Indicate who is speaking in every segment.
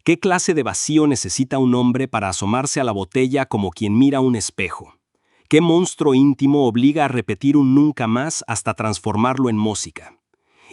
Speaker 1: ¿Qué clase de vacío necesita un hombre para asomarse a la botella como quien mira un espejo? ¿Qué monstruo íntimo obliga a repetir un nunca más hasta transformarlo en música?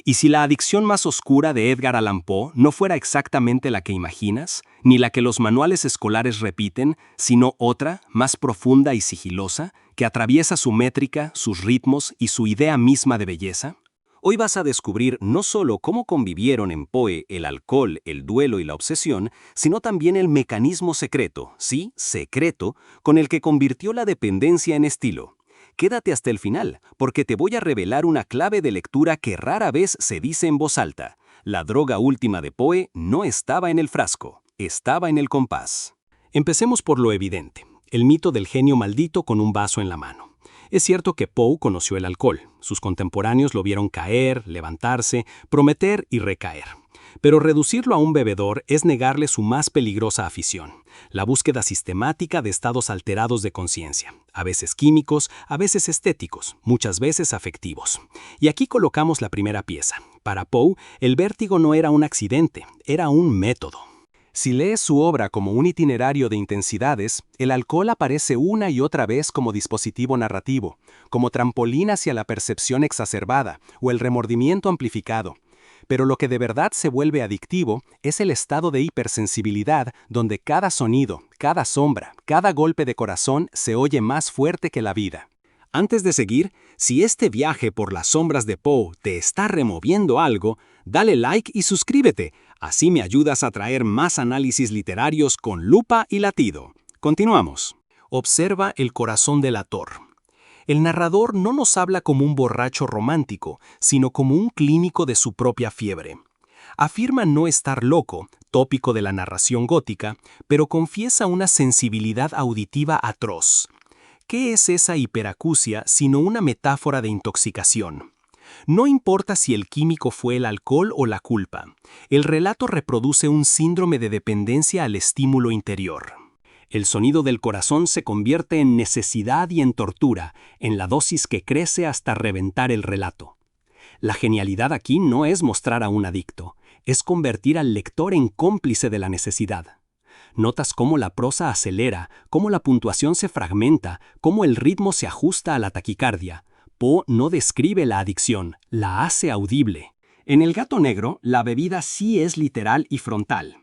Speaker 1: ¿Y si la adicción más oscura de Edgar Allan Poe no fuera exactamente la que imaginas, ni la que los manuales escolares repiten, sino otra, más profunda y sigilosa, que atraviesa su métrica, sus ritmos y su idea misma de belleza? Hoy vas a descubrir no solo cómo convivieron en Poe el alcohol, el duelo y la obsesión, sino también el mecanismo secreto, sí, secreto, con el que convirtió la dependencia en estilo. Quédate hasta el final, porque te voy a revelar una clave de lectura que rara vez se dice en voz alta. La droga última de Poe no estaba en el frasco, estaba en el compás. Empecemos por lo evidente, el mito del genio maldito con un vaso en la mano. Es cierto que Poe conoció el alcohol. Sus contemporáneos lo vieron caer, levantarse, prometer y recaer. Pero reducirlo a un bebedor es negarle su más peligrosa afición, la búsqueda sistemática de estados alterados de conciencia, a veces químicos, a veces estéticos, muchas veces afectivos. Y aquí colocamos la primera pieza. Para Poe, el vértigo no era un accidente, era un método. Si lees su obra como un itinerario de intensidades, el alcohol aparece una y otra vez como dispositivo narrativo, como trampolín hacia la percepción exacerbada o el remordimiento amplificado. Pero lo que de verdad se vuelve adictivo es el estado de hipersensibilidad donde cada sonido, cada sombra, cada golpe de corazón se oye más fuerte que la vida. Antes de seguir, si este viaje por las sombras de Poe te está removiendo algo, dale like y suscríbete. Así me ayudas a traer más análisis literarios con lupa y latido. Continuamos. Observa el corazón del autor. El narrador no nos habla como un borracho romántico, sino como un clínico de su propia fiebre. Afirma no estar loco, tópico de la narración gótica, pero confiesa una sensibilidad auditiva atroz. ¿Qué es esa hiperacusia sino una metáfora de intoxicación? No importa si el químico fue el alcohol o la culpa, el relato reproduce un síndrome de dependencia al estímulo interior. El sonido del corazón se convierte en necesidad y en tortura, en la dosis que crece hasta reventar el relato. La genialidad aquí no es mostrar a un adicto, es convertir al lector en cómplice de la necesidad. Notas cómo la prosa acelera, cómo la puntuación se fragmenta, cómo el ritmo se ajusta a la taquicardia. Poe no describe la adicción, la hace audible. En El gato negro, la bebida sí es literal y frontal.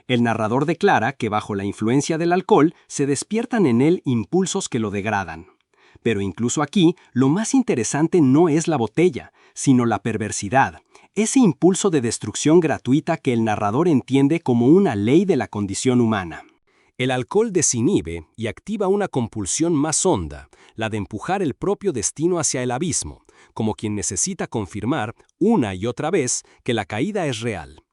Speaker 1: El narrador declara que bajo la influencia del alcohol se despiertan en él impulsos que lo degradan. Pero incluso aquí, lo más interesante no es la botella, sino la perversidad, ese impulso de destrucción gratuita que el narrador entiende como una ley de la condición humana. El alcohol desinhibe y activa una compulsión más honda, la de empujar el propio destino hacia el abismo, como quien necesita confirmar una y otra vez que la caída es real.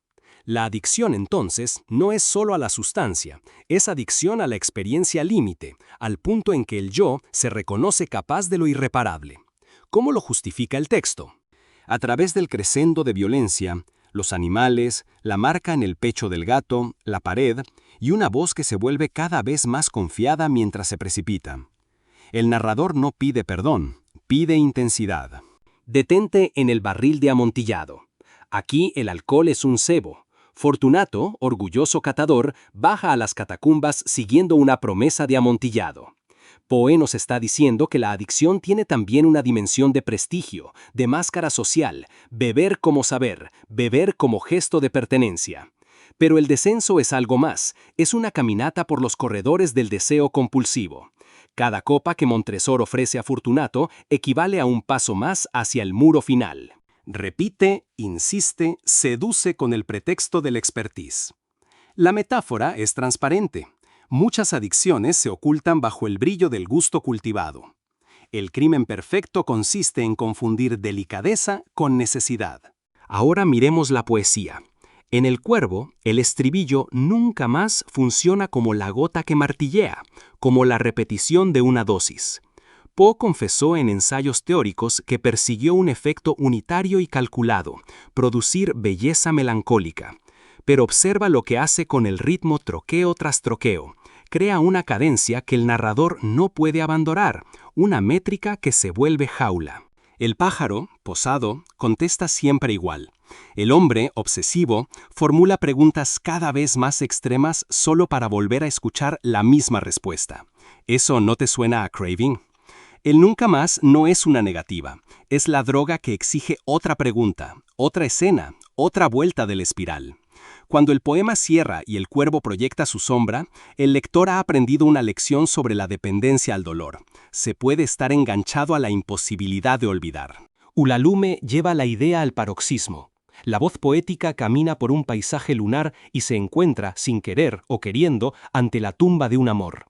Speaker 1: La adicción, entonces, no es solo a la sustancia, es adicción a la experiencia límite, al punto en que el yo se reconoce capaz de lo irreparable. ¿Cómo lo justifica el texto? A través del crescendo de violencia, los animales, la marca en el pecho del gato, la pared y una voz que se vuelve cada vez más confiada mientras se precipita. El narrador no pide perdón, pide intensidad. Detente en el barril de amontillado. Aquí el alcohol es un cebo. Fortunato, orgulloso catador, baja a las catacumbas siguiendo una promesa de amontillado. Poe nos está diciendo que la adicción tiene también una dimensión de prestigio, de máscara social, beber como saber, beber como gesto de pertenencia. Pero el descenso es algo más, es una caminata por los corredores del deseo compulsivo. Cada copa que Montresor ofrece a Fortunato equivale a un paso más hacia el muro final. Repite, insiste, seduce con el pretexto del expertise. La metáfora es transparente. Muchas adicciones se ocultan bajo el brillo del gusto cultivado. El crimen perfecto consiste en confundir delicadeza con necesidad. Ahora miremos la poesía. En El Cuervo, el estribillo nunca más funciona como la gota que martillea, como la repetición de una dosis. Poe confesó en ensayos teóricos que persiguió un efecto unitario y calculado, producir belleza melancólica. Pero observa lo que hace con el ritmo troqueo tras troqueo. Crea una cadencia que el narrador no puede abandonar, una métrica que se vuelve jaula. El pájaro, posado, contesta siempre igual. El hombre, obsesivo, formula preguntas cada vez más extremas solo para volver a escuchar la misma respuesta. ¿Eso no te suena a craving? El nunca más no es una negativa, es la droga que exige otra pregunta, otra escena, otra vuelta del espiral. Cuando el poema cierra y el cuervo proyecta su sombra, el lector ha aprendido una lección sobre la dependencia al dolor. Se puede estar enganchado a la imposibilidad de olvidar. Ulalume lleva la idea al paroxismo. La voz poética camina por un paisaje lunar y se encuentra, sin querer o queriendo, ante la tumba de un amor.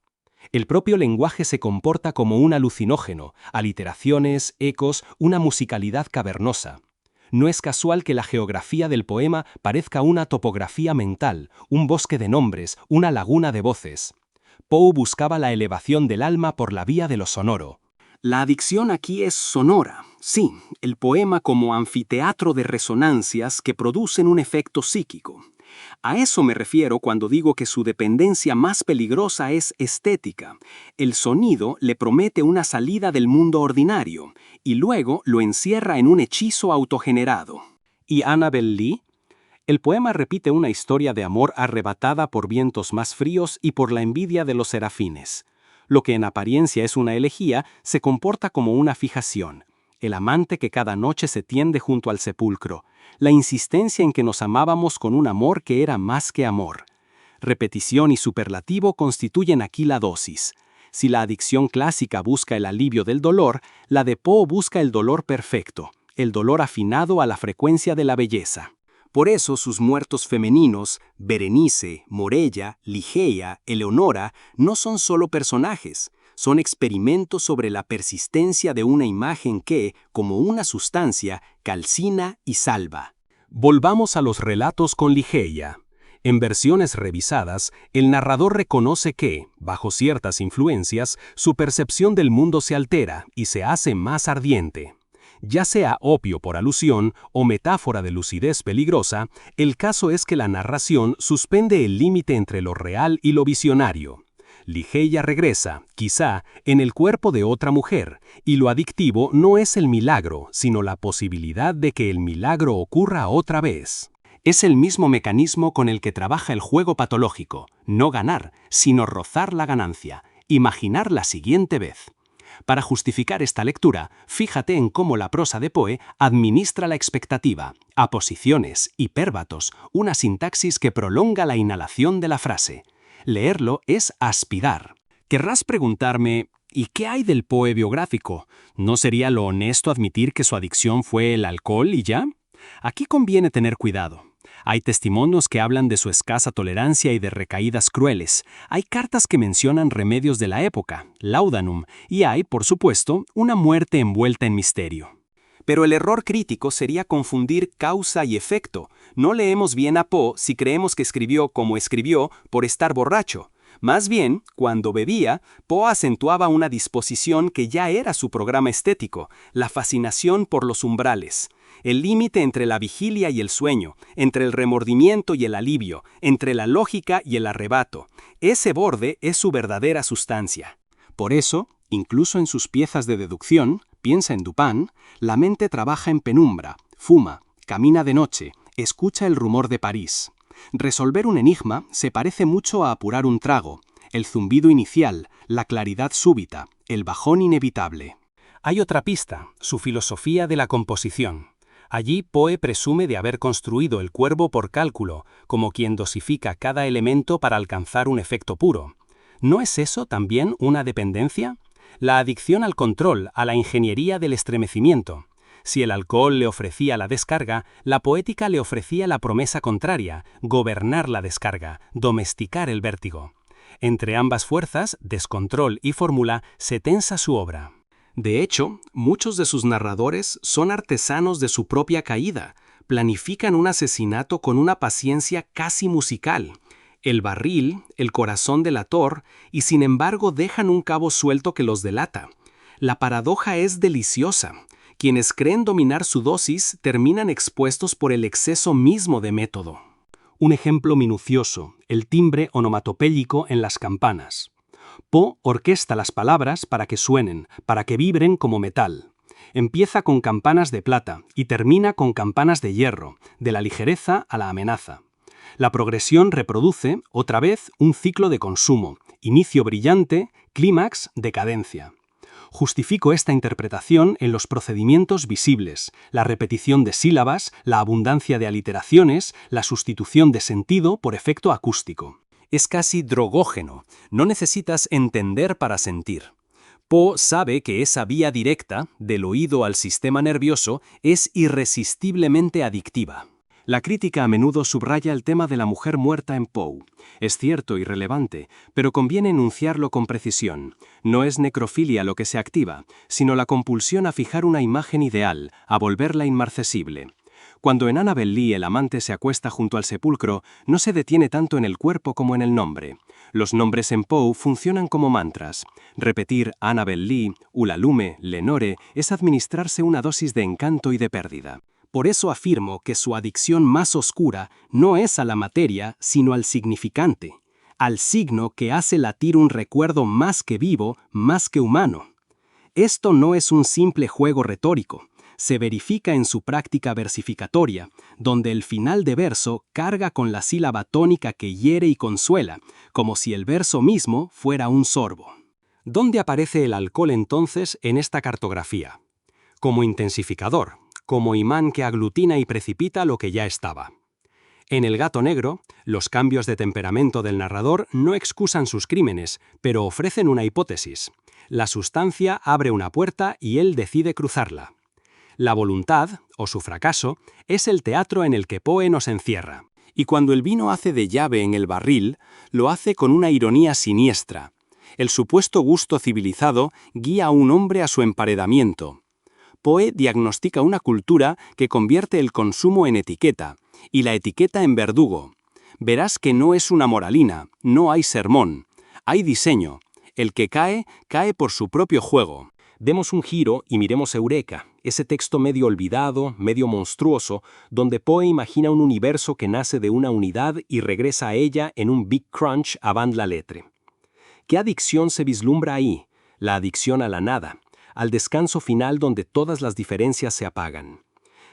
Speaker 1: El propio lenguaje se comporta como un alucinógeno, aliteraciones, ecos, una musicalidad cavernosa. No es casual que la geografía del poema parezca una topografía mental, un bosque de nombres, una laguna de voces. Poe buscaba la elevación del alma por la vía de lo sonoro. La adicción aquí es sonora, sí, el poema como anfiteatro de resonancias que producen un efecto psíquico. A eso me refiero cuando digo que su dependencia más peligrosa es estética. El sonido le promete una salida del mundo ordinario y luego lo encierra en un hechizo autogenerado. ¿Y Annabel Lee? El poema repite una historia de amor arrebatada por vientos más fríos y por la envidia de los serafines. Lo que en apariencia es una elegía se comporta como una fijación. El amante que cada noche se tiende junto al sepulcro, la insistencia en que nos amábamos con un amor que era más que amor. Repetición y superlativo constituyen aquí la dosis. Si la adicción clásica busca el alivio del dolor, la de Poe busca el dolor perfecto, el dolor afinado a la frecuencia de la belleza. Por eso sus muertos femeninos, Berenice, Morella, Ligeia, Eleonora, no son solo personajes. Son experimentos sobre la persistencia de una imagen que, como una sustancia, calcina y salva. Volvamos a los relatos con Ligeia. En versiones revisadas, el narrador reconoce que, bajo ciertas influencias, su percepción del mundo se altera y se hace más ardiente. Ya sea opio por alusión o metáfora de lucidez peligrosa, el caso es que la narración suspende el límite entre lo real y lo visionario. Ligeia regresa, quizá, en el cuerpo de otra mujer, y lo adictivo no es el milagro, sino la posibilidad de que el milagro ocurra otra vez. Es el mismo mecanismo con el que trabaja el juego patológico, no ganar, sino rozar la ganancia, imaginar la siguiente vez. Para justificar esta lectura, fíjate en cómo la prosa de Poe administra la expectativa, aposiciones, hipérbatos, una sintaxis que prolonga la inhalación de la frase. Leerlo es aspirar. Querrás preguntarme, ¿y qué hay del Poe biográfico? ¿No sería lo honesto admitir que su adicción fue el alcohol y ya? Aquí conviene tener cuidado. Hay testimonios que hablan de su escasa tolerancia y de recaídas crueles. Hay cartas que mencionan remedios de la época, laudanum, y hay, por supuesto, una muerte envuelta en misterio. Pero el error crítico sería confundir causa y efecto. No leemos bien a Poe si creemos que escribió como escribió por estar borracho. Más bien, cuando bebía, Poe acentuaba una disposición que ya era su programa estético, la fascinación por los umbrales. El límite entre la vigilia y el sueño, entre el remordimiento y el alivio, entre la lógica y el arrebato. Ese borde es su verdadera sustancia. Por eso, incluso en sus piezas de deducción, piensa en Dupin, la mente trabaja en penumbra, fuma, camina de noche, escucha el rumor de París. Resolver un enigma se parece mucho a apurar un trago, el zumbido inicial, la claridad súbita, el bajón inevitable. Hay otra pista, su filosofía de la composición. Allí Poe presume de haber construido el cuervo por cálculo, como quien dosifica cada elemento para alcanzar un efecto puro. ¿No es eso también una dependencia? La adicción al control, a la ingeniería del estremecimiento. Si el alcohol le ofrecía la descarga, la poética le ofrecía la promesa contraria, gobernar la descarga, domesticar el vértigo. Entre ambas fuerzas, descontrol y fórmula, se tensa su obra. De hecho, muchos de sus narradores son artesanos de su propia caída, planifican un asesinato con una paciencia casi musical. El barril, el corazón delator, y sin embargo dejan un cabo suelto que los delata. La paradoja es deliciosa. Quienes creen dominar su dosis terminan expuestos por el exceso mismo de método. Un ejemplo minucioso, el timbre onomatopéyico en las campanas. Poe orquesta las palabras para que suenen, para que vibren como metal. Empieza con campanas de plata y termina con campanas de hierro, de la ligereza a la amenaza. La progresión reproduce, otra vez, un ciclo de consumo, inicio brillante, clímax, decadencia. Justifico esta interpretación en los procedimientos visibles, la repetición de sílabas, la abundancia de aliteraciones, la sustitución de sentido por efecto acústico. Es casi drogógeno, no necesitas entender para sentir. Poe sabe que esa vía directa, del oído al sistema nervioso, es irresistiblemente adictiva. La crítica a menudo subraya el tema de la mujer muerta en Poe. Es cierto y relevante, pero conviene enunciarlo con precisión. No es necrofilia lo que se activa, sino la compulsión a fijar una imagen ideal, a volverla inmarcesible. Cuando en Annabel Lee el amante se acuesta junto al sepulcro, no se detiene tanto en el cuerpo como en el nombre. Los nombres en Poe funcionan como mantras. Repetir Annabel Lee, Ulalume, Lenore es administrarse una dosis de encanto y de pérdida. Por eso afirmo que su adicción más oscura no es a la materia, sino al significante, al signo que hace latir un recuerdo más que vivo, más que humano. Esto no es un simple juego retórico, se verifica en su práctica versificatoria, donde el final de verso carga con la sílaba tónica que hiere y consuela, como si el verso mismo fuera un sorbo. ¿Dónde aparece el alcohol entonces en esta cartografía? Como intensificador, como imán que aglutina y precipita lo que ya estaba. En El gato negro, los cambios de temperamento del narrador no excusan sus crímenes, pero ofrecen una hipótesis. La sustancia abre una puerta y él decide cruzarla. La voluntad, o su fracaso, es el teatro en el que Poe nos encierra. Y cuando el vino hace de llave en el barril, lo hace con una ironía siniestra. El supuesto gusto civilizado guía a un hombre a su emparedamiento. Poe diagnostica una cultura que convierte el consumo en etiqueta, y la etiqueta en verdugo. Verás que no es una moralina, no hay sermón, hay diseño. El que cae, cae por su propio juego. Demos un giro y miremos Eureka, ese texto medio olvidado, medio monstruoso, donde Poe imagina un universo que nace de una unidad y regresa a ella en un Big Crunch avant la lettre. ¿Qué adicción se vislumbra ahí? La adicción a la nada, al descanso final donde todas las diferencias se apagan.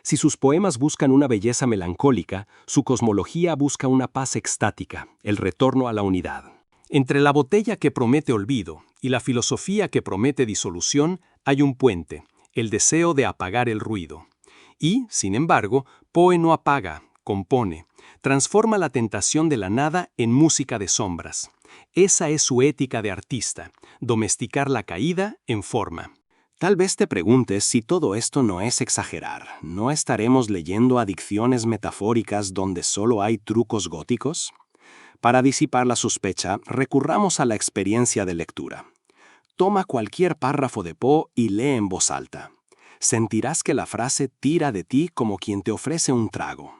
Speaker 1: Si sus poemas buscan una belleza melancólica, su cosmología busca una paz extática, el retorno a la unidad. Entre la botella que promete olvido y la filosofía que promete disolución hay un puente, el deseo de apagar el ruido. Y, sin embargo, Poe no apaga, compone, transforma la tentación de la nada en música de sombras. Esa es su ética de artista, domesticar la caída en forma. Tal vez te preguntes si todo esto no es exagerar. ¿No estaremos leyendo adicciones metafóricas donde solo hay trucos góticos? Para disipar la sospecha, recurramos a la experiencia de lectura. Toma cualquier párrafo de Poe y lee en voz alta. Sentirás que la frase tira de ti como quien te ofrece un trago.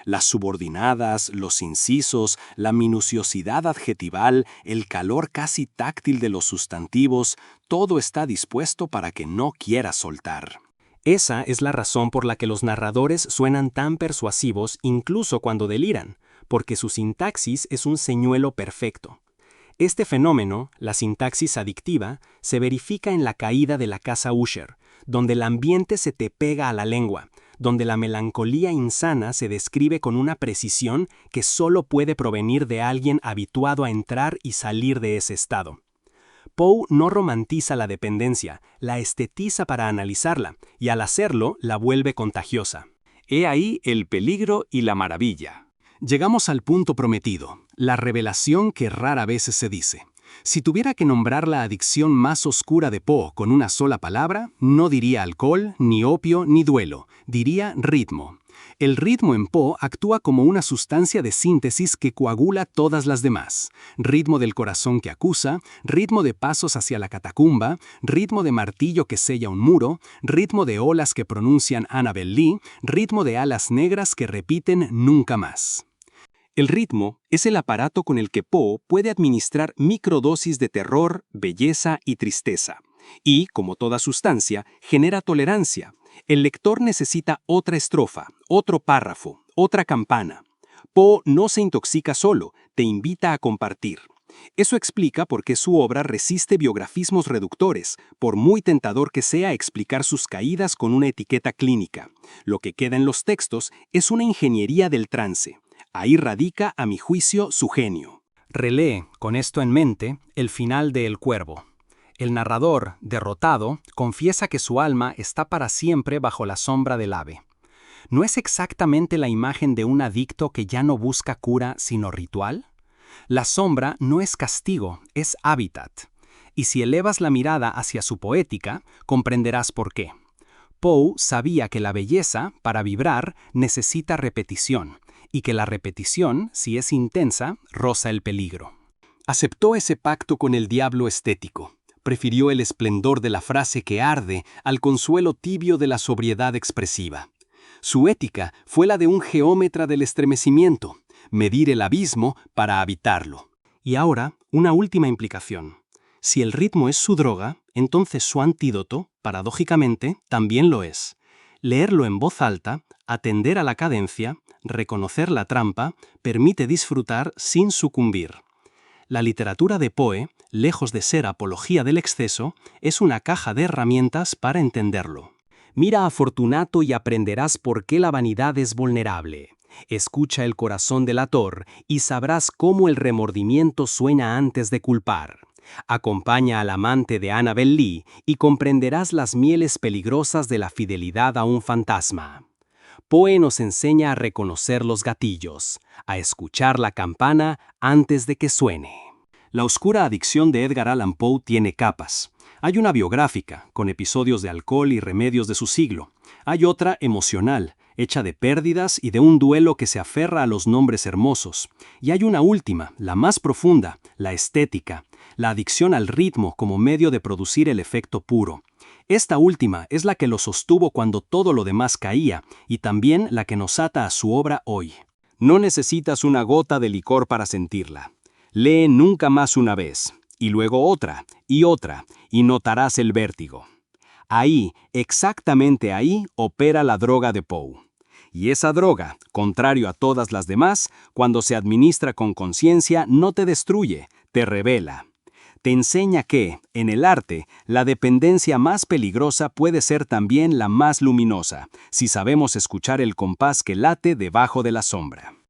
Speaker 1: Las subordinadas, los incisos, la minuciosidad adjetival, el calor casi táctil de los sustantivos, todo está dispuesto para que no quieras soltar. Esa es la razón por la que los narradores suenan tan persuasivos incluso cuando deliran, porque su sintaxis es un señuelo perfecto. Este fenómeno, la sintaxis adictiva, se verifica en La caída de la casa Usher, donde el ambiente se te pega a la lengua, donde la melancolía insana se describe con una precisión que solo puede provenir de alguien habituado a entrar y salir de ese estado. Poe no romantiza la dependencia, la estetiza para analizarla, y al hacerlo la vuelve contagiosa. He ahí el peligro y la maravilla. Llegamos al punto prometido, la revelación que rara vez se dice. Si tuviera que nombrar la adicción más oscura de Poe con una sola palabra, no diría alcohol, ni opio, ni duelo, diría ritmo. El ritmo en Poe actúa como una sustancia de síntesis que coagula todas las demás. Ritmo del corazón que acusa, ritmo de pasos hacia la catacumba, ritmo de martillo que sella un muro, ritmo de olas que pronuncian Annabel Lee, ritmo de alas negras que repiten nunca más. El ritmo es el aparato con el que Poe puede administrar microdosis de terror, belleza y tristeza. Y, como toda sustancia, genera tolerancia. El lector necesita otra estrofa, otro párrafo, otra campana. Poe no se intoxica solo, te invita a compartir. Eso explica por qué su obra resiste biografismos reductores, por muy tentador que sea explicar sus caídas con una etiqueta clínica. Lo que queda en los textos es una ingeniería del trance. Ahí radica, a mi juicio, su genio. Relee, con esto en mente, el final de El Cuervo. El narrador, derrotado, confiesa que su alma está para siempre bajo la sombra del ave. ¿No es exactamente la imagen de un adicto que ya no busca cura sino ritual? La sombra no es castigo, es hábitat. Y si elevas la mirada hacia su poética, comprenderás por qué. Poe sabía que la belleza, para vibrar, necesita repetición, y que la repetición, si es intensa, roza el peligro. Aceptó ese pacto con el diablo estético. Prefirió el esplendor de la frase que arde al consuelo tibio de la sobriedad expresiva. Su ética fue la de un geómetra del estremecimiento, medir el abismo para habitarlo. Y ahora, una última implicación. Si el ritmo es su droga, entonces su antídoto, paradójicamente, también lo es. Leerlo en voz alta, atender a la cadencia, reconocer la trampa, permite disfrutar sin sucumbir. La literatura de Poe, lejos de ser apología del exceso, es una caja de herramientas para entenderlo. Mira a Fortunato y aprenderás por qué la vanidad es vulnerable. Escucha el corazón delator y sabrás cómo el remordimiento suena antes de culpar. Acompaña al amante de Annabel Lee y comprenderás las mieles peligrosas de la fidelidad a un fantasma. Poe nos enseña a reconocer los gatillos, a escuchar la campana antes de que suene. La oscura adicción de Edgar Allan Poe tiene capas. Hay una biográfica, con episodios de alcohol y remedios de su siglo. Hay otra emocional, hecha de pérdidas y de un duelo que se aferra a los nombres hermosos. Y hay una última, la más profunda, la estética, la adicción al ritmo como medio de producir el efecto puro. Esta última es la que lo sostuvo cuando todo lo demás caía, y también la que nos ata a su obra hoy. No necesitas una gota de licor para sentirla. Lee Nunca más una vez, y luego otra, y notarás el vértigo. Ahí, exactamente ahí, opera la droga de Poe. Y esa droga, contrario a todas las demás, cuando se administra con conciencia, no te destruye, te revela. Te enseña que, en el arte, la dependencia más peligrosa puede ser también la más luminosa, si sabemos escuchar el compás que late debajo de la sombra.